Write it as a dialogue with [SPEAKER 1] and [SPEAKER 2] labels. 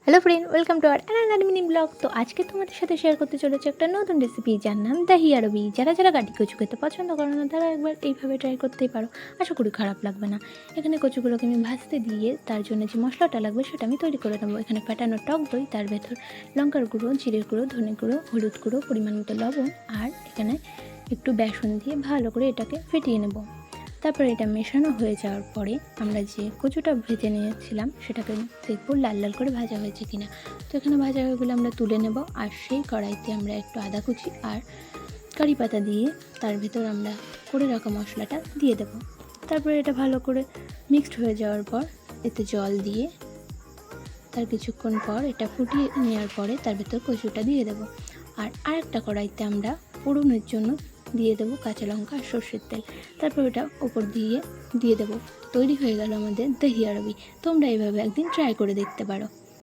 [SPEAKER 1] Hello friend, welcome to our another mini blog. তো আজকে তোমাদের সাথে শেয়ার করতে চলেছে একটা নতুন রেসিপি, যার নাম দাহি আরবি। যারা গাটি কচু খেতে পছন্দ করো না, তারা একবার এইভাবে ট্রাই করতেই পারো। আশা করি খারাপ লাগবে না। এখানে কচুগুলোকে আমি ভাজতে দিয়ে তার জন্য যে মশলাটা লাগবে সেটা আমি তৈরি করে নেবো। এখানে ফাটানো টক দই, তার ভেতর লঙ্কার গুঁড়ো, জিরের গুঁড়ো, ধনে গুঁড়ো, হলুদ গুঁড়ো, পরিমাণ মতো লবণ, আর এখানে একটু বেসন দিয়ে ভালো করে এটাকে ফেটিয়ে নেব। তারপরে এটা মেশানো হয়ে যাওয়ার পরে আমরা যে কচুটা ভেজে নিয়েছিলাম সেটাকে দেখবো লাল লাল করে ভাজা হয়েছে কিনা। তো এখানে ভাজা হয়ে গেলে আমরা তুলে নেব, আর সেই কড়াইতে আমরা একটু আদা কুচি আর কারি পাতা দিয়ে তার ভিতর আমরা করে রাখা মশলাটা দিয়ে দেব। তারপরে এটা ভালো করে মিক্সড হয়ে যাওয়ার পর এতে জল দিয়ে তার কিছুক্ষণ পর এটা ফুটিয়ে নেওয়ার পরে তার ভিতর কচুটা দিয়ে দেব। আর আরেকটা কড়াইতে আমরা ফোড়নের জন্য দিয়ে দেবো কাঁচা লঙ্কা আর সর্ষের তেল। তারপর ওটা ওপর দিয়ে দেবো। তৈরি হয়ে গেল আমাদের দাহি আরবি। তোমরা এইভাবে একদিন ট্রাই করে দেখতে পারো।